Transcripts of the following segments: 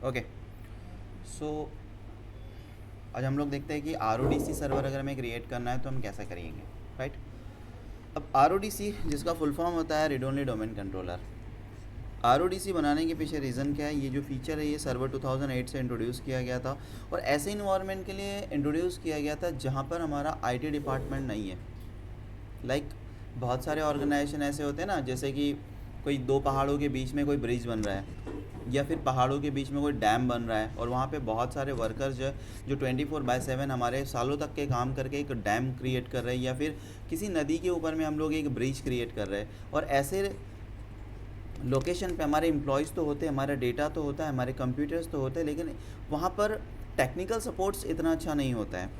Okay, सो आज हम लोग देखते हैं कि RODC सर्वर अगर हमें क्रिएट करना है तो हम कैसे करेंगे, राइट। अब RODC जिसका फुल फॉर्म होता है read only domain controller. RODC बनाने के पीछे रीज़न क्या है? ये जो फीचर है ये सर्वर 2008 से इंट्रोड्यूस किया गया था और ऐसे इन्वायरमेंट के लिए इंट्रोड्यूस किया गया था जहाँ पर हमारा IT डिपार्टमेंट नहीं है। लाइक बहुत सारे ऑर्गेनाइजेशन ऐसे होते हैं ना, जैसे कि कोई दो पहाड़ों के बीच में कोई ब्रिज बन रहा है या फिर पहाड़ों के बीच में कोई डैम बन रहा है और वहाँ पे बहुत सारे वर्कर्स जो 24/7 हमारे सालों तक के काम करके एक डैम क्रिएट कर रहे हैं, या फिर किसी नदी के ऊपर में हम लोग एक ब्रिज क्रिएट कर रहे हैं। और ऐसे लोकेशन पे हमारे एम्प्लॉयज़ तो होते हैं, हमारा डेटा तो होता है, हमारे कंप्यूटर्स तो होते हैं, लेकिन वहाँ पर टेक्निकल सपोर्ट्स इतना अच्छा नहीं होता है।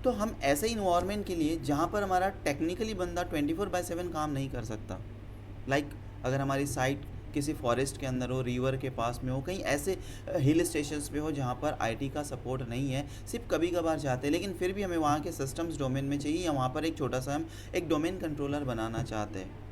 तो हम ऐसे इन्वायरमेंट के लिए जहाँ पर हमारा टेक्निकली बंदा 24/7 काम नहीं कर सकता, लाइक अगर हमारी साइट किसी फॉरेस्ट के अंदर हो, रिवर के पास में हो, कहीं ऐसे हिल स्टेशंस पे हो जहाँ पर IT का सपोर्ट नहीं है, सिर्फ कभी कभार जाते हैं, लेकिन फिर भी हमें वहाँ के सिस्टम्स डोमेन में चाहिए या वहाँ पर एक छोटा सा हम एक डोमेन कंट्रोलर बनाना चाहते हैं।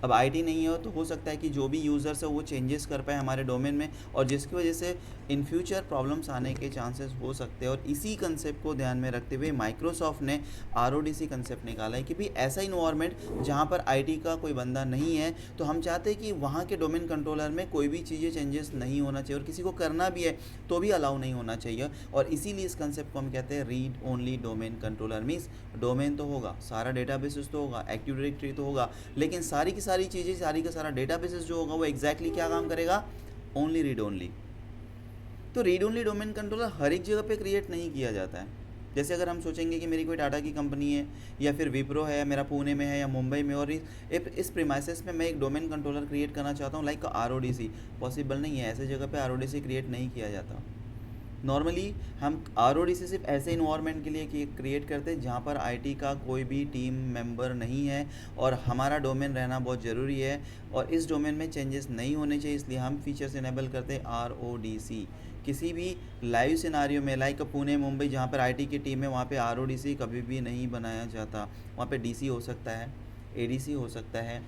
अब IT नहीं हो तो हो सकता है कि जो भी यूज़र्स है वो चेंजेस कर पाए हमारे डोमेन में, और जिसकी वजह से इन फ्यूचर प्रॉब्लम्स आने के चांसेस हो सकते हैं। और इसी कंसेप्ट को ध्यान में रखते हुए माइक्रोसॉफ्ट ने RODC कंसेप्ट निकाला है कि भाई ऐसा इन्वायरमेंट जहाँ पर IT का कोई बंदा नहीं है, तो हम चाहते हैं कि वहाँ के डोमेन कंट्रोलर में कोई भी चीज़ें चेंजेस नहीं होना चाहिए, और किसी को करना भी है तो भी अलाउ नहीं होना चाहिए। और इसीलिए इस कंसेप्ट को हम कहते हैं read only domain controller. Means domain तो होगा, सारा डेटाबेसेस तो होगा, एक्टिव डायरेक्टरी तो होगा, लेकिन सारी की सारी चीज़ें, सारी का सारा डेटाबेसेस जो होगा वो एग्जैक्टली क्या काम करेगा? Only read only. तो रीड ओनली डोमेन कंट्रोलर हर एक जगह पे क्रिएट नहीं किया जाता है। जैसे अगर हम सोचेंगे कि मेरी कोई टाटा की कंपनी है या फिर विप्रो है, मेरा पुणे में है या मुंबई में, और इस प्रीमाइसेस में मैं एक डोमेन कंट्रोलर क्रिएट करना चाहता हूँ लाइक RODC, पॉसिबल नहीं है। ऐसे जगह पे RODC क्रिएट नहीं किया जाता। नॉर्मली हम RODC सिर्फ ऐसे इन्वायरमेंट के लिए क्रिएट करते हैं जहाँ पर IT का कोई भी टीम मेंबर नहीं है और हमारा डोमेन रहना बहुत ज़रूरी है, और इस डोमेन में चेंजेस नहीं होने चाहिए, इसलिए हम फीचर्स इनेबल करते हैं RODC। किसी भी लाइव सिनारियो में, लाइक पुणे मुंबई जहाँ पर IT की टीम है, वहाँ पे RODC कभी भी नहीं बनाया जाता। वहाँ पे DC हो सकता है, ADC हो सकता है,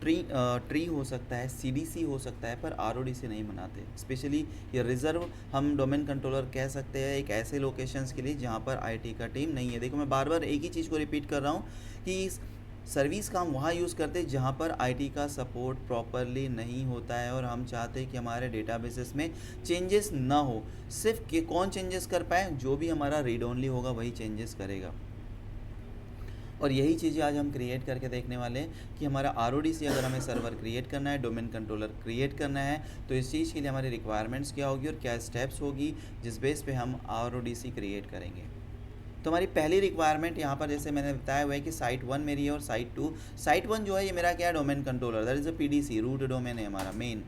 ट्री हो सकता है, CDC हो सकता है, पर RODC नहीं बनाते। स्पेशली ये रिज़र्व हम डोमेन कंट्रोलर कह सकते हैं एक ऐसे लोकेशंस के लिए जहाँ पर IT का टीम नहीं है। देखो मैं बार बार एक ही चीज़ को रिपीट कर रहा हूँ कि सर्विस का हम वहाँ यूज़ करते हैं जहाँ पर IT का सपोर्ट प्रॉपरली नहीं होता है, और हम चाहते हैं कि हमारे डेटाबेसेस में चेंजेस ना हो। सिर्फ कि कौन चेंजेस कर पाए? जो भी हमारा रीड ओनली होगा वही चेंजेस करेगा। और यही चीज़ें आज हम क्रिएट करके देखने वाले हैं कि हमारा RODC अगर हमें सर्वर क्रिएट करना है, डोमेन कंट्रोलर क्रिएट करना है, तो इस चीज़ के लिए हमारी रिक्वायरमेंट्स क्या होगी और क्या स्टेप्स होगी जिस बेस पे हम RODC क्रिएट करेंगे। तो हमारी पहली रिक्वायरमेंट यहाँ पर जैसे मैंने बताया हुआ है कि साइट 1 मेरी है और साइट 2। साइट 1 जो है ये मेरा क्या है? Domain controller, that is a PDC, root domain है हमारा मेन,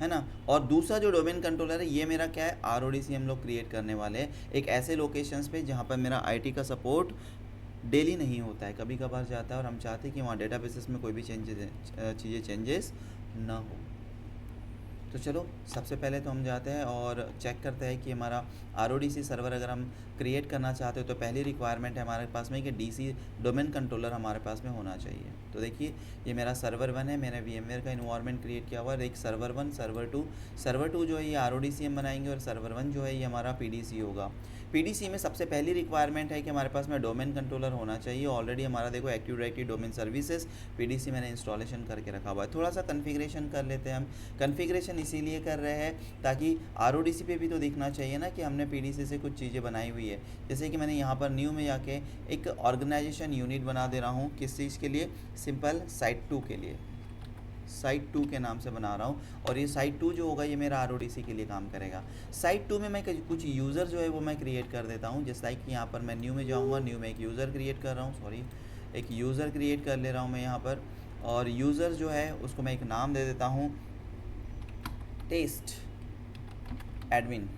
है ना। और दूसरा जो डोमेन कंट्रोलर है ये मेरा क्या है? RODC हम लोग क्रिएट करने वाले हैं एक ऐसे लोकेशंस पे जहाँ पर मेरा IT का सपोर्ट डेली नहीं होता है, कभी कभार जाता है, और हम चाहते हैं कि वहाँ डेटाबेसेस में कोई भी चीज़ें चेंजेस ना हो। तो चलो सबसे पहले तो हम जाते हैं और चेक करते हैं कि हमारा RODC सर्वर अगर हम क्रिएट करना चाहते हो तो पहली रिक्वायरमेंट है हमारे पास में कि DC डोमेन कंट्रोलर हमारे पास में होना चाहिए। तो देखिए ये मेरा सर्वर 1 है, मैंने VMware का इन्वायरमेंट क्रिएट किया हुआ है। एक सर्वर 1, सर्वर 2 जो है ये RODC हम बनाएंगे, और सर्वर 1 जो है ये हमारा PDC होगा। PDC में सबसे पहली रिक्वायरमेंट है कि हमारे पास में डोमेन कंट्रोलर होना चाहिए। ऑलरेडी हमारा देखो active directory domain services PDC मैंने इंस्टॉलेशन करके रखा हुआ है। थोड़ा सा कन्फिग्रेशन कर लेते हैं हम। कन्फिग्रेशन इसीलिए कर रहे हैं ताकि RODC पे भी तो दिखना चाहिए ना कि हमने PDC से कुछ चीज़ें बनाई हुई है। जैसे कि मैंने यहाँ पर न्यू में जाके एक ऑर्गेनाइजेशन यूनिट बना दे रहा हूँ, किस चीज़ के लिए? सिंपल साइट 2 के लिए, साइट 2 के नाम से बना रहा हूँ, और ये साइट 2 जो होगा ये मेरा RODC के लिए काम करेगा। साइट 2 में मैं कुछ यूज़र जो है वो मैं क्रिएट कर देता हूँ। जैसे लाइक यहाँ पर मैं न्यू में जाऊँगा, न्यू में एक यूज़र क्रिएट कर रहा हूँ, एक यूज़र क्रिएट कर ले रहा हूँ मैं यहाँ पर, और यूज़र जो है उसको मैं एक नाम दे देता हूँ टेस्ट एडमिन।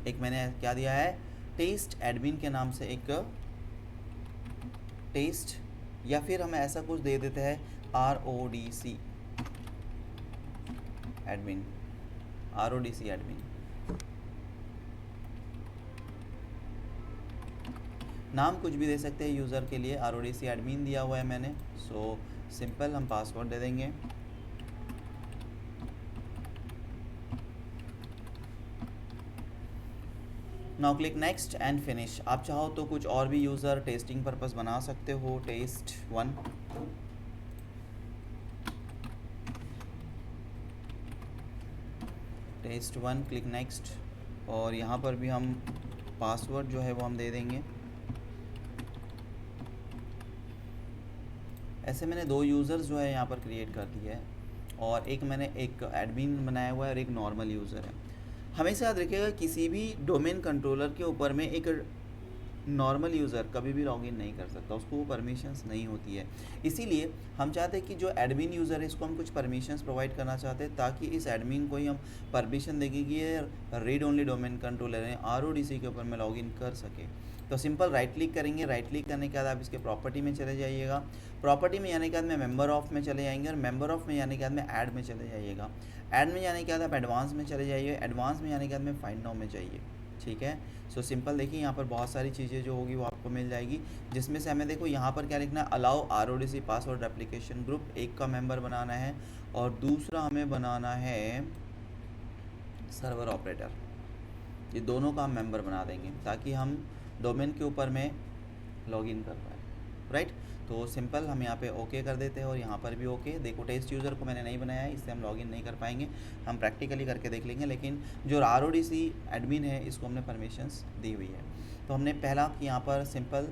एक मैंने क्या दिया है? टेस्ट एडमिन के नाम से एक टेस्ट, या फिर हम ऐसा कुछ दे देते हैं RODC एडमिन, RODC एडमिन। नाम कुछ भी दे सकते हैं यूज़र के लिए, RODC एडमिन दिया हुआ है मैंने। सो सिंपल हम पासवर्ड दे देंगे, now click next and finish. आप चाहो तो कुछ और भी यूज़र टेस्टिंग पर्पस बना सकते हो, टेस्ट 1, टेस्ट 1, क्लिक नेक्स्ट। और यहाँ पर भी हम पासवर्ड जो है वो हम दे देंगे। ऐसे मैंने 2 यूज़र्स जो है यहाँ पर क्रिएट कर दिया है, और एक मैंने एक एडमिन बनाया हुआ है और एक नॉर्मल यूज़र है। हमेशा याद रखिएगा किसी भी डोमेन कंट्रोलर के ऊपर में एक नॉर्मल यूज़र कभी भी लॉगिन नहीं कर सकता, उसको वो परमिशंस नहीं होती है। इसीलिए हम चाहते हैं कि जो एडमिन यूज़र है इसको हम कुछ परमिशंस प्रोवाइड करना चाहते हैं, ताकि इस एडमिन को ही हम परमिशन देंगे कि ये रीड ओनली डोमेन कंट्रोलर है, RODC के ऊपर में लॉगिन कर सके। तो सिंपल राइट क्लिक करेंगे, राइट क्लिक करने के बाद आप इसके प्रॉपर्टी में चले जाइएगा। प्रॉपर्टी में जाने के बाद में मेंबर ऑफ में चले जाएंगे, और मेंबर ऑफ में जाने के बाद में ऐड में चले जाइएगा। ऐड में जाने के बाद आप एडवांस में चले जाइए, एडवांस में जाने के बाद में फाइंड नाउ में जाइए। ठीक है, सो सिंपल देखिए यहाँ पर बहुत सारी चीज़ें जो होगी वो आपको मिल जाएगी, जिसमें से हमें देखो यहाँ पर क्या लिखना है, allow RODC password application group, एक का मेंबर बनाना है, और दूसरा हमें बनाना है सर्वर ऑपरेटर। ये दोनों का हम मेंबर बना देंगे ताकि हम डोमेन के ऊपर में लॉगिन कर पाए, राइट। तो सिंपल हम यहाँ पे ओके कर देते हैं, और यहाँ पर भी ओके। देखो टेस्ट यूज़र को मैंने नहीं बनाया है, इससे हम लॉगिन नहीं कर पाएंगे, हम प्रैक्टिकली करके देख लेंगे। लेकिन जो RODC एडमिन है इसको हमने परमिशंस दी हुई है। तो हमने पहला कि यहाँ पर सिंपल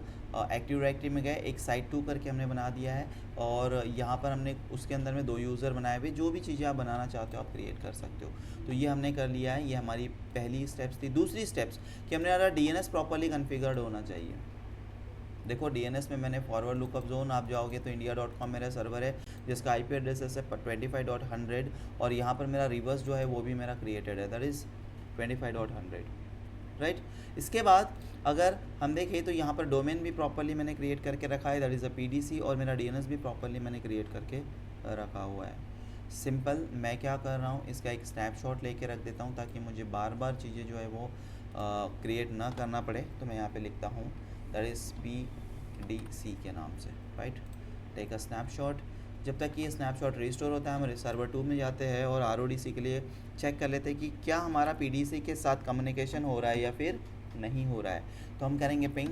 एक्टिव डायरेक्टरी में गए, एक साइट 2 करके हमने बना दिया है, और यहाँ पर हमने उसके अंदर में 2 यूज़र बनाए हुए। जो भी चीज़ें आप बनाना चाहते हो आप क्रिएट कर सकते हो। तो ये हमने कर लिया है, ये हमारी पहली स्टेप्स थी। दूसरी स्टेप्स कि हमने हमारा DNS प्रॉपर्ली कॉन्फ़िगर्ड होना चाहिए। देखो DNS में मैंने फॉरवर्ड लुकअप जोन, आप जाओगे तो india.com मेरा सर्वर है जिसका IP एड्रेस है 25.100, और यहाँ पर मेरा रिवर्स जो है वो भी मेरा क्रिएटेड है, दैट इज़ 25.100, राइट। इसके बाद अगर हम देखें तो यहाँ पर डोमेन भी प्रॉपर्ली मैंने क्रिएट करके रखा है, दैट इज़ अ PDC, और मेरा DNS भी प्रॉपर्ली मैंने क्रिएट करके रखा हुआ है। सिंपल मैं क्या कर रहा हूँ, इसका एक स्नैपशॉट लेके रख देता हूँ ताकि मुझे बार बार चीज़ें जो है वो क्रिएट ना करना पड़े। तो मैं यहाँ पे लिखता हूँ दैट इज़ PDC के नाम से, राइट। Take a snapshot. जब तक कि ये स्नैपशॉट रिस्टोर होता है हम सर्वर 2 में जाते हैं और RODC के लिए चेक कर लेते हैं कि क्या हमारा PDC के साथ कम्युनिकेशन हो रहा है या फिर नहीं हो रहा है। तो हम करेंगे पिंग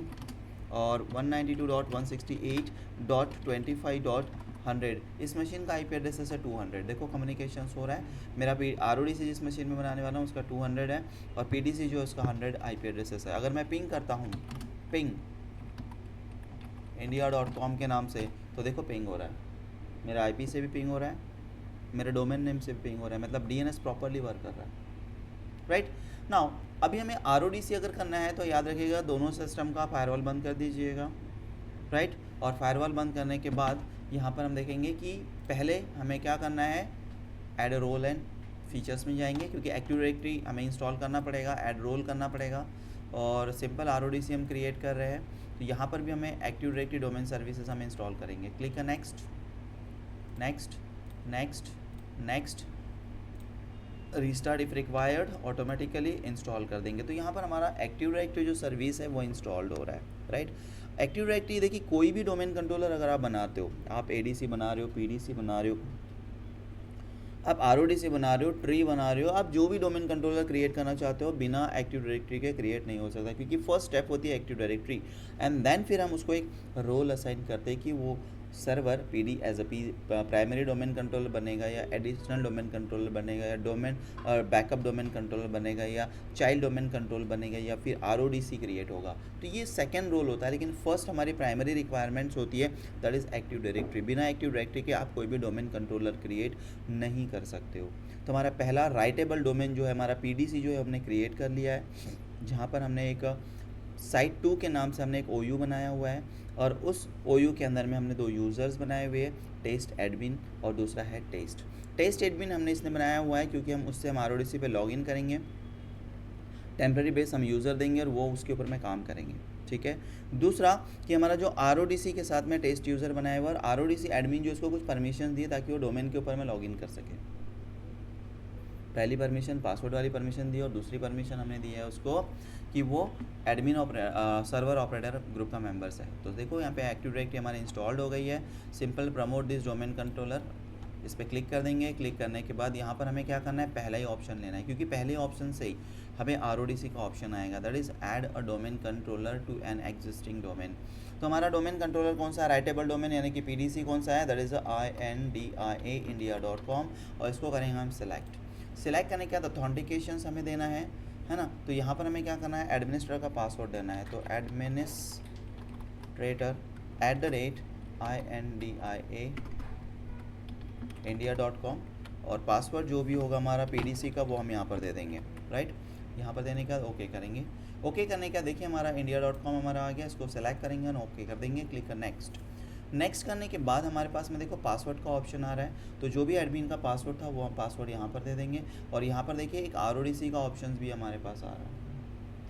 और 192.168.25.100, इस मशीन का IP एड्रेस है 200। देखो कम्युनिकेशन हो रहा है। मेरा RODC जिस मशीन में बनाने वाला हूँ उसका 200 है, और PDC जो है उसका 100 IP एड्रेसेस है। अगर मैं पिंग करता हूँ पिंग india.com के नाम से, तो देखो पिंग हो रहा है, मेरा IP से भी पिंग हो रहा है, मेरे डोमेन नेम से भी पिंग हो रहा है, मतलब DNS प्रॉपर्ली वर्क कर रहा है, राइट। नाउ अभी हमें RODC अगर करना है तो याद रखिएगा दोनों सिस्टम का फायरवॉल बंद कर दीजिएगा, राइट। और फायरवॉल बंद करने के बाद यहाँ पर हम देखेंगे कि पहले हमें क्या करना है, ऐड रोल एंड फीचर्स में जाएंगे, क्योंकि एक्टिव डायरेक्टरी हमें इंस्टॉल करना पड़ेगा, ऐड रोल करना पड़ेगा, और सिंपल RODC हम क्रिएट कर रहे हैं। तो यहाँ पर भी हमें एक्टिव डायरेक्टरी डोमेन सर्विसेज हम इंस्टॉल करेंगे। Click next next next next, restart if required, automatically install कर देंगे। तो यहाँ पर हमारा एक्टिव डायरेक्टरी जो सर्विस है वो इंस्टॉल्ड हो रहा है, राइट। एक्टिव डायरेक्टरी देखिए कोई भी डोमेन कंट्रोलर अगर आप बनाते हो, आप ADC बना रहे हो, PDC बना रहे हो, आप RODC बना रहे हो, ट्री बना रहे हो, आप जो भी डोमेन कंट्रोलर क्रिएट करना चाहते हो बिना एक्टिव डायरेक्टरी के क्रिएट नहीं हो सकता, क्योंकि फर्स्ट स्टेप होती है एक्टिव डायरेक्टरी, एंड देन फिर हम उसको एक रोल असाइन करते हैं कि वो server PD as a primary domain controller बनेगा, या एडिशनल डोमेन कंट्रोलर बनेगा, या डोमेन और बैकअप डोमेन कंट्रोलर बनेगा, या चाइल्ड डोमेन कंट्रोल बनेगा, या फिर RODC क्रिएट होगा। तो ये सेकंड रोल होता है, लेकिन फर्स्ट हमारी प्राइमरी रिक्वायरमेंट्स होती है दैट इज़ एक्टिव डायरेक्टरी। बिना एक्टिव डायरेक्टरी के आप कोई भी डोमेन कंट्रोलर क्रिएट नहीं कर सकते हो। तो हमारा पहला राइटेबल डोमेन जो है हमारा PDC जो है हमने क्रिएट कर लिया है, जहाँ पर हमने एक साइट 2 के नाम से हमने एक OU बनाया हुआ है, और उस OU के अंदर में हमने 2 यूज़र्स बनाए हुए हैं, टेस्ट एडमिन और दूसरा है टेस्ट एडमिन हमने इसने बनाया हुआ है क्योंकि हम उससे हम RODC पे लॉगिन करेंगे, टेम्प्रेरी बेस हम यूज़र देंगे और वो उसके ऊपर में काम करेंगे, ठीक है। दूसरा कि हमारा जो RODC के साथ में टेस्ट यूज़र बनाया हुआ है, और RODC एडमिन जो उसको कुछ परमिशन दिए ताकि वो डोमेन के ऊपर में लॉगिन कर सके। पहली परमिशन पासवर्ड वाली परमिशन दी, और दूसरी परमिशन हमने दी है उसको कि वो एडमिन सर्वर ऑपरेटर ग्रुप का मेंबर्स है। तो देखो यहाँ पे एक्टिव डायरेक्टरी हमारी इंस्टॉल्ड हो गई है। Simple promote this domain controller, इस पर क्लिक कर देंगे। क्लिक करने के बाद यहाँ पर हमें क्या करना है, पहला ही ऑप्शन लेना है, क्योंकि पहले ऑप्शन से ही हमें RODC का ऑप्शन आएगा, that is add a domain controller to an existing domain. तो हमारा डोमेन कंट्रोलर कौन सा है, राइटेबल डोमेन यानी कि PDC कौन सा है, दैट इज़ INDIA.com, और इसको करेंगे हम सिलेक्ट करने के बाद ऑथेंटिकेशन हमें देना है ना। तो यहाँ पर हमें क्या करना है, एडमिनिस्ट्रेटर का पासवर्ड देना है। तो एडमिनिस्ट्रेटर INDIA.com, और पासवर्ड जो भी होगा हमारा PDC का वो हम यहाँ पर दे देंगे, राइट। यहाँ पर देने के बाद ओके करेंगे। ओके करने का देखिए हमारा India.com हमारा आ गया, इसको सेलेक्ट करेंगे और ओके कर देंगे, क्लिक कर नेक्स्ट करने के बाद हमारे पास में देखो पासवर्ड का ऑप्शन आ रहा है। तो जो भी एडमिन का पासवर्ड था वो हम पासवर्ड यहाँ पर दे देंगे, और यहाँ पर देखिए एक RODC का ऑप्शन भी हमारे पास आ रहा है,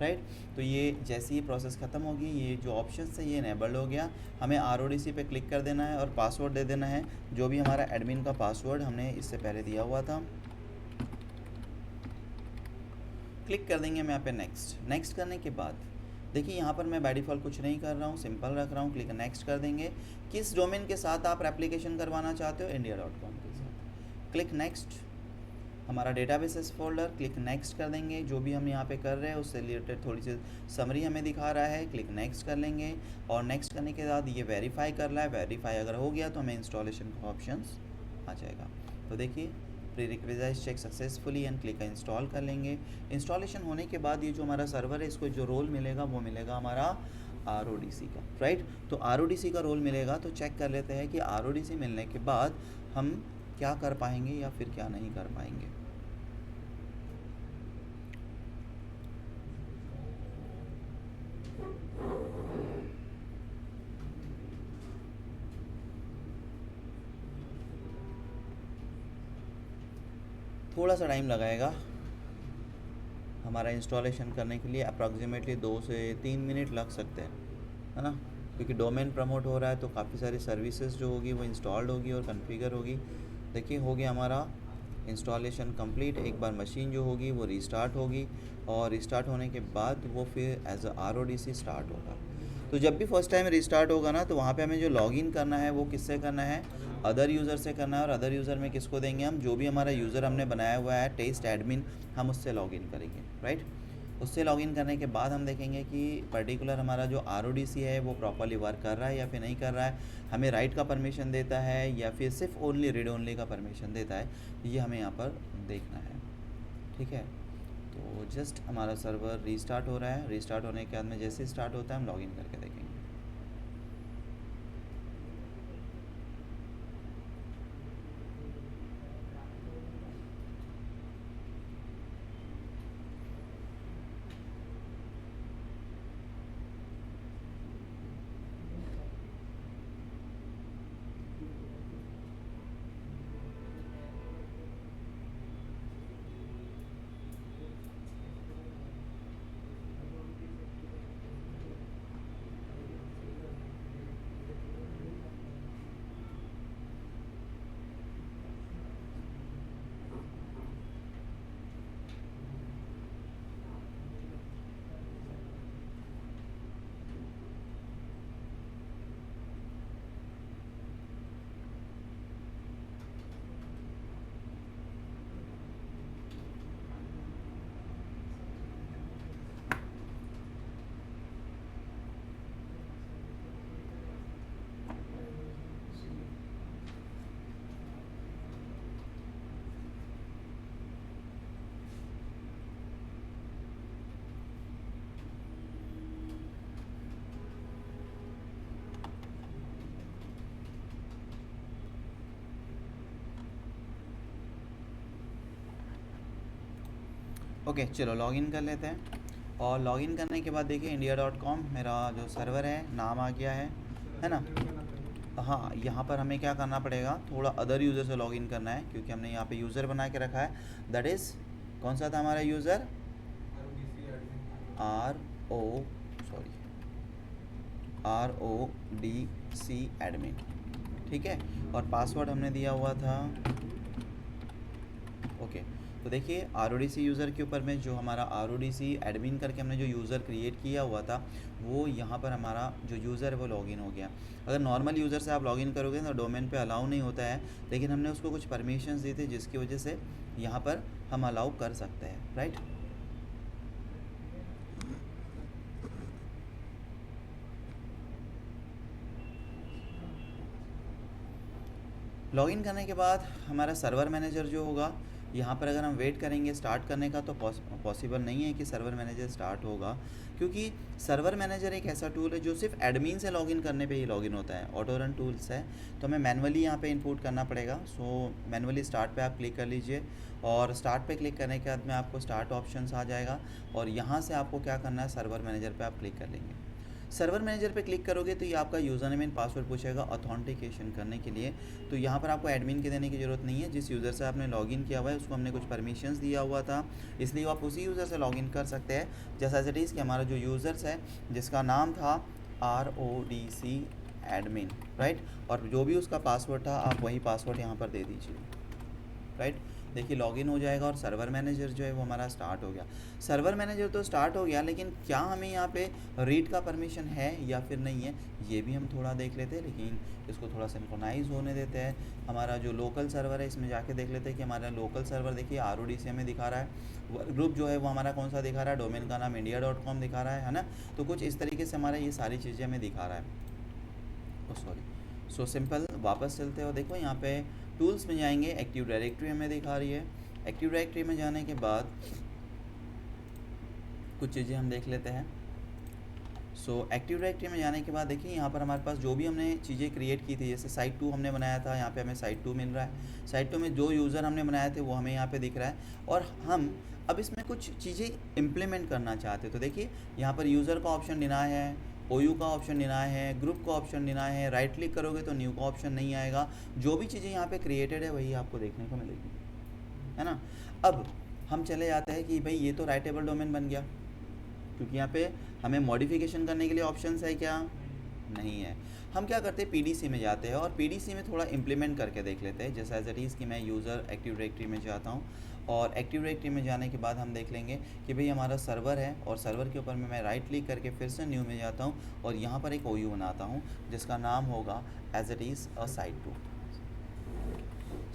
राइट। तो ये जैसे ही प्रोसेस ख़त्म होगी, ये जो ऑप्शन है ये इनेबल्ड हो गया। हमें RODC पे क्लिक कर देना है और पासवर्ड दे देना है, जो भी हमारा एडमिन का पासवर्ड हमने इससे पहले दिया हुआ था। क्लिक कर देंगे हम यहाँ पे नेक्स्ट करने के बाद देखिए यहाँ पर मैं बाय डिफ़ॉल्ट कुछ नहीं कर रहा हूँ, सिंपल रख रहा हूँ। क्लिक नेक्स्ट कर देंगे। किस डोमेन के साथ आप एप्लीकेशन करवाना चाहते हो, India.com के साथ। क्लिक नेक्स्ट, हमारा डेटाबेसेस फोल्डर, क्लिक नेक्स्ट कर देंगे। जो भी हम यहाँ पे कर रहे हैं उससे रिलेटेड थोड़ी सी समरी हमें दिखा रहा है, क्लिक नेक्स्ट कर लेंगे। और नेक्स्ट करने के बाद ये वेरीफाई कर रहा है, वेरीफाई अगर हो गया तो हमें इंस्टॉलेशन का ऑप्शंस आ जाएगा। तो देखिए prerequisite check successfully and click install कर लेंगे। इंस्टॉलेशन होने के बाद ये जो हमारा सर्वर है, इसको जो रोल मिलेगा वो मिलेगा हमारा RODC का, राइट। तो RODC का रोल मिलेगा, तो चेक कर लेते हैं कि RODC मिलने के बाद हम क्या कर पाएंगे या फिर क्या नहीं कर पाएंगे। थोड़ा सा टाइम लगाएगा हमारा इंस्टॉलेशन करने के लिए, अप्रॉक्सीमेटली 2 से 3 मिनट लग सकते हैं, है ना, क्योंकि डोमेन प्रमोट हो रहा है तो काफ़ी सारी सर्विसेज जो होगी वो इंस्टॉल्ड होगी और कॉन्फ़िगर होगी। देखिए हो गया हमारा इंस्टॉलेशन कंप्लीट। एक बार मशीन जो होगी वो रीस्टार्ट होगी, और रीस्टार्ट होने के बाद वो फिर एज अ RODC स्टार्ट होगा। तो जब भी फर्स्ट टाइम रीस्टार्ट होगा ना, तो वहाँ पे हमें जो लॉगिन करना है वो किससे करना है, अदर यूज़र से करना है। और अदर यूज़र में किसको देंगे हम, जो भी हमारा यूज़र हमने बनाया हुआ है टेस्ट एडमिन, हम उससे लॉगिन करेंगे, राइट। उससे लॉगिन करने के बाद हम देखेंगे कि पर्टिकुलर हमारा जो RODC है वो प्रॉपरली वर्क कर रहा है या फिर नहीं कर रहा है, हमें राइट का परमिशन देता है या फिर सिर्फ ओनली रीड ओनली का परमिशन देता है, ये हमें यहाँ पर देखना है, ठीक है। तो जस्ट हमारा सर्वर रीस्टार्ट हो रहा है। रीस्टार्ट होने के बाद में जैसे स्टार्ट होता है हम लॉगिन करके देखेंगे। ओके चलो लॉगिन कर लेते हैं। और लॉगिन करने के बाद देखिए India.com मेरा जो सर्वर है नाम आ गया है ना। हाँ यहाँ पर हमें क्या करना पड़ेगा, थोड़ा अदर यूज़र से लॉगिन करना है, क्योंकि हमने यहाँ पे यूज़र बना के रखा है, दैट इज़ कौन सा था हमारा यूज़र, RODC एडमिन, ठीक है। और पासवर्ड हमने दिया हुआ था, ओके। तो देखिए RODC यूज़र के ऊपर में जो हमारा RODC एडमिन करके हमने जो यूज़र क्रिएट किया हुआ था वो यहाँ पर हमारा जो यूज़र है वो लॉगिन हो गया। अगर नॉर्मल यूज़र से आप लॉगिन करोगे तो डोमेन पे अलाउ नहीं होता है, लेकिन हमने उसको कुछ परमिशंस दी थी जिसकी वजह से यहाँ पर हम अलाउ कर सकते हैं, राइट। लॉगिन करने के बाद हमारा सर्वर मैनेजर जो होगा, यहाँ पर अगर हम वेट करेंगे स्टार्ट करने का तो पॉसिबल नहीं है कि सर्वर मैनेजर स्टार्ट होगा, क्योंकि सर्वर मैनेजर एक ऐसा टूल है जो सिर्फ एडमिन से लॉगिन करने पे ही लॉगिन होता है। ऑटो रन टूल्स है तो हमें मैनुअली यहाँ पे इनपुट करना पड़ेगा। सो मैनुअली स्टार्ट पे आप क्लिक कर लीजिए और स्टार्ट पे क्लिक करने के बाद में आपको स्टार्ट ऑप्शंस आ जाएगा और यहाँ से आपको क्या करना है, सर्वर मैनेजर पर आप क्लिक कर लेंगे। सर्वर मैनेजर पे क्लिक करोगे तो ये आपका यूज़र नेम एंड पासवर्ड पूछेगा ऑथेंटिकेशन करने के लिए। तो यहाँ पर आपको एडमिन के देने की ज़रूरत नहीं है। जिस यूज़र से आपने लॉगिन किया हुआ है उसको हमने कुछ परमिशंस दिया हुआ था, इसलिए आप उसी यूज़र से लॉगिन कर सकते हैं। जैसा एज इट इज़ कि हमारा जो यूज़र्स है जिसका नाम था RODC एडमिन, राइट, और जो भी उसका पासवर्ड था आप वही पासवर्ड यहाँ पर दे दीजिए, राइट। देखिए लॉगिन हो जाएगा और सर्वर मैनेजर जो है वो हमारा स्टार्ट हो गया। सर्वर मैनेजर तो स्टार्ट हो गया, लेकिन क्या हमें यहाँ पे रीड का परमिशन है या फिर नहीं है ये भी हम थोड़ा देख लेते हैं, लेकिन इसको थोड़ा सिंक्रोनाइज होने देते हैं। हमारा जो लोकल सर्वर है इसमें जाके देख लेते हैं कि हमारा लोकल सर्वर देखिए RODC हमें दिखा रहा है। ग्रुप जो है वो हमारा कौन सा दिखा रहा है, डोमेन का नाम india.com दिखा रहा है ना। तो कुछ इस तरीके से हमारा ये सारी चीज़ें हमें दिखा रहा है। सॉरी, सो सिंपल वापस चलते हो। देखो यहाँ पे टूल्स में जाएंगे, एक्टिव डायरेक्टरी हमें दिखा रही है। एक्टिव डायरेक्टरी में जाने के बाद कुछ चीज़ें हम देख लेते हैं। सो एक्टिव डायरेक्टरी में जाने के बाद देखिए यहाँ पर हमारे पास जो भी हमने चीज़ें क्रिएट की थी, जैसे साइट 2 हमने बनाया था, यहाँ पे हमें साइट 2 मिल रहा है। साइट 2 में जो यूज़र हमने बनाए थे वो हमें यहाँ पे दिख रहा है और हम अब इसमें कुछ चीज़ें इम्प्लीमेंट करना चाहते हैं। तो देखिए यहाँ पर यूज़र का ऑप्शन डिनाय है, OU का ऑप्शन डिनाय है, ग्रुप का ऑप्शन डिनाय है। राइट क्लिक करोगे तो न्यू का ऑप्शन नहीं आएगा। जो भी चीज़ें यहाँ पे क्रिएटेड है वही आपको देखने को मिलेगी, है ना। अब हम चले जाते हैं कि भाई ये तो राइटेबल डोमेन बन गया, क्योंकि यहाँ पे हमें मॉडिफिकेशन करने के लिए ऑप्शंस है क्या, नहीं है। हम क्या करते हैं PDC में जाते हैं और PDC में थोड़ा इम्प्लीमेंट करके देख लेते हैं। जैसा एज इट इज़ कि मैं यूज़र एक्टिव डायरेक्टरी में जाता हूँ और एक्टिव डायरेक्टरी में जाने के बाद हम देख लेंगे कि भाई हमारा सर्वर है और सर्वर के ऊपर में मैं राइट क्लिक करके फिर से न्यू में जाता हूँ और यहाँ पर एक OU बनाता हूँ जिसका नाम होगा as it is site 2,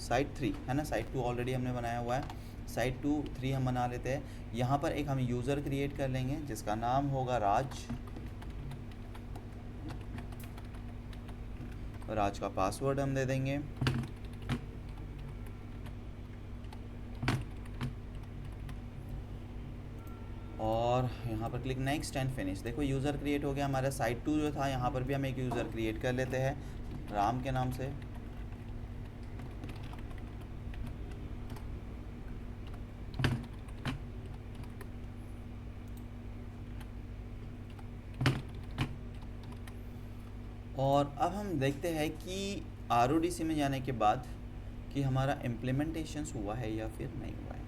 site 3 है ना। साइट 2 ऑलरेडी हमने बनाया हुआ है, साइट 3 हम बना लेते हैं। यहाँ पर एक हम यूज़र क्रिएट कर लेंगे जिसका नाम होगा राज का पासवर्ड हम दे देंगे और यहाँ पर क्लिक नेक्स्ट एंड फिनिश। देखो यूज़र क्रिएट हो गया हमारा। साइट 2 जो था यहाँ पर भी हम एक यूज़र क्रिएट कर लेते हैं राम के नाम से। और अब हम देखते हैं कि RODC में जाने के बाद कि हमारा इम्प्लीमेंटेशंस हुआ है या फिर नहीं हुआ है।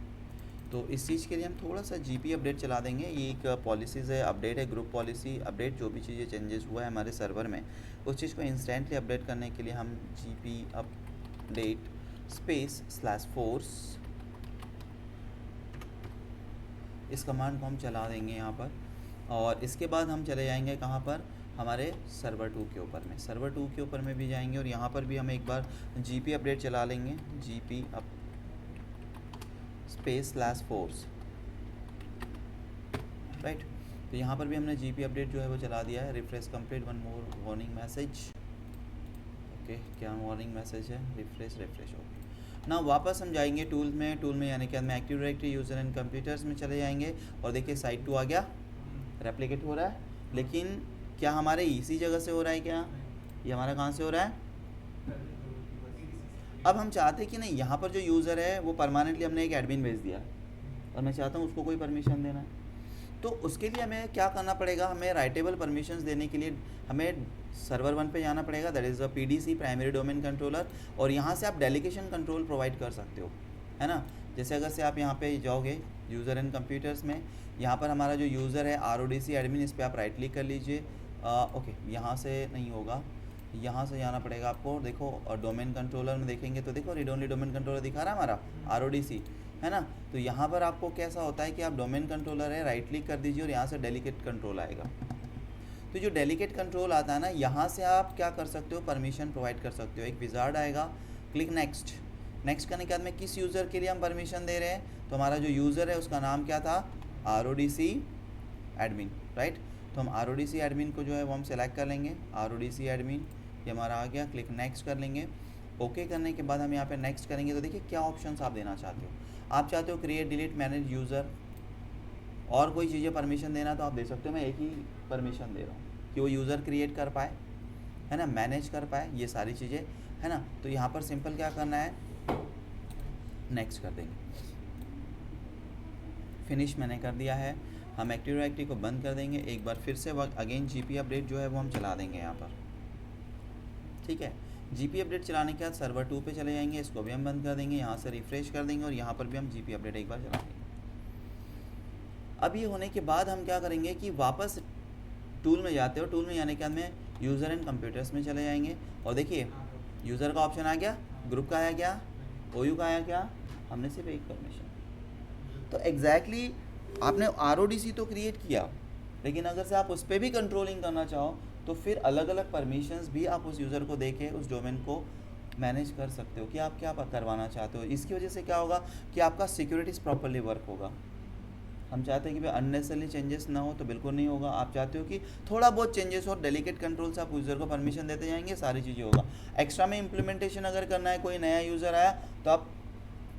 तो इस चीज़ के लिए हम थोड़ा सा GP अपडेट चला देंगे। ये एक पॉलिसीज़ है, अपडेट है, ग्रुप पॉलिसी अपडेट। जो भी चीज़ें चेंजेस हुआ है हमारे सर्वर में उस चीज़ को इंस्टेंटली अपडेट करने के लिए हम GP अपडेट /force इस कमांड को हम चला देंगे यहाँ पर। और इसके बाद हम चले जाएंगे कहाँ पर, हमारे सर्वर 2 के ऊपर में। सर्वर 2 के ऊपर में भी जाएंगे और यहाँ पर भी हम एक बार GP अपडेट चला लेंगे, GP /force, राइट। तो यहाँ पर भी हमने GP अपडेट जो है वो चला दिया है। Refresh complete, one more warning message. Okay, क्या वार्निंग मैसेज है, रिफ्रेश ओके। ना वापस हम जाएंगे टूल में यानी कि मैं active directory user and computers में चले जाएंगे और देखिए साइट 2 आ गया, रेप्लिकेट हो रहा है। लेकिन क्या हमारे इसी जगह से हो रहा है क्या, ये हमारा कहाँ से हो रहा है। अब हम चाहते हैं कि नहीं, यहाँ पर जो यूज़र है वो परमानेंटली हमने एक एडमिन भेज दिया और मैं चाहता हूँ उसको कोई परमिशन देना है। तो उसके लिए हमें क्या करना पड़ेगा, हमें राइटेबल परमिशंस देने के लिए हमें सर्वर 1 पे जाना पड़ेगा, that is a PDC, primary domain controller. और यहाँ से आप डेलीगेशन कंट्रोल प्रोवाइड कर सकते हो, है ना। जैसे अगर से आप यहाँ पे जाओगे यूज़र एंड कंप्यूटर्स में, यहाँ पर हमारा जो यूज़र है RODC एडमिन, इस पर आप राइट क्लिक कर लीजिए। ओके, यहाँ से नहीं होगा, यहाँ से जाना पड़ेगा आपको। देखो और डोमेन कंट्रोलर में देखेंगे तो देखो रीड ओनली डोमेन कंट्रोलर दिखा रहा है हमारा RODC। है ना। तो यहाँ पर आपको कैसा होता है कि आप डोमेन कंट्रोलर है, राइट क्लिक कर दीजिए और यहाँ से डेलीकेट कंट्रोल आएगा। तो जो डेलीकेट कंट्रोल आता है ना, यहाँ से आप क्या कर सकते हो, परमिशन प्रोवाइड कर सकते हो। एक विजार्ड आएगा, क्लिक नेक्स्ट। नेक्स्ट करने के बाद में किस यूज़र के लिए हम परमिशन दे रहे हैं, तो हमारा जो यूज़र है उसका नाम क्या था, RODC एडमिन, राइट। तो हम RODC एडमिन को जो है वो हम सेलेक्ट कर लेंगे, RODC एडमिन, ये हमारा आ गया। क्लिक नेक्स्ट कर लेंगे। ओके करने के बाद हम यहाँ पे नेक्स्ट करेंगे। तो देखिए क्या ऑप्शंस आप देना चाहते हो। आप चाहते हो क्रिएट, डिलीट, मैनेज यूज़र, और कोई चीज़ें परमिशन देना तो आप दे सकते हो। मैं एक ही परमिशन दे रहा हूँ कि वो यूज़र क्रिएट कर पाए, है ना, मैनेज कर पाए, ये सारी चीज़ें, है ना। तो यहाँ पर सिंपल क्या करना है, नेक्स्ट कर देंगे। फिनिश मैंने कर दिया है। हम एक्टिव डायरेक्टरी को बंद कर देंगे। एक बार फिर से अगेन GP अपडेट जो है वो हम चला देंगे यहाँ पर, ठीक है। GP अपडेट चलाने के बाद सर्वर 2 पे चले जाएंगे, इसको भी हम बंद कर देंगे। यहाँ से रिफ्रेश कर देंगे और यहाँ पर भी हम GP अपडेट एक बार चला देंगे। अब ये होने के बाद हम क्या करेंगे कि वापस टूल में जाते हो, टूल में जाने के बाद में यूज़र एंड कंप्यूटर्स में चले जाएंगे और देखिए यूज़र का ऑप्शन आ गया, ग्रुप का आया क्या, OU का आया क्या, हमने सिर्फ एक परमिशन। तो एग्जैक्टली आपने RODC तो क्रिएट किया, लेकिन अगर से आप उस पर भी कंट्रोलिंग करना चाहो तो फिर अलग अलग परमिशंस भी आप उस यूज़र को देके उस डोमेन को मैनेज कर सकते हो कि आप क्या करवाना चाहते हो। इसकी वजह से क्या होगा कि आपका सिक्योरिटीज़ प्रॉपरली वर्क होगा। हम चाहते हैं कि भाई अननेसेसरी चेंजेस ना हो, तो बिल्कुल नहीं होगा। आप चाहते हो कि थोड़ा बहुत चेंजेस और डेलीकेट कंट्रोल से आप यूज़र को परमिशन देते जाएंगे, सारी चीज़ें होगा। एक्स्ट्रा में इम्प्लीमेंटेशन अगर करना है, कोई नया यूज़र आया तो आप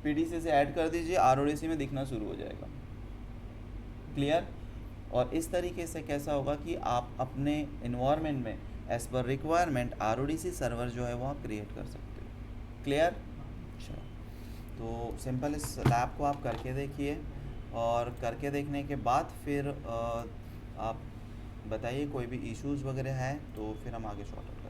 PDC से ऐड कर दीजिए, RODC में दिखना शुरू हो जाएगा। क्लियर। और इस तरीके से कैसा होगा कि आप अपने इन्वायरमेंट में as per requirement RODC server जो है वो आप क्रिएट कर सकते हो। क्लियर। चलो, तो सिंपल इस लैब को आप करके देखिए और करके देखने के बाद फिर आप बताइए कोई भी इश्यूज़ वगैरह है तो फिर हम आगे सॉर्ट आउट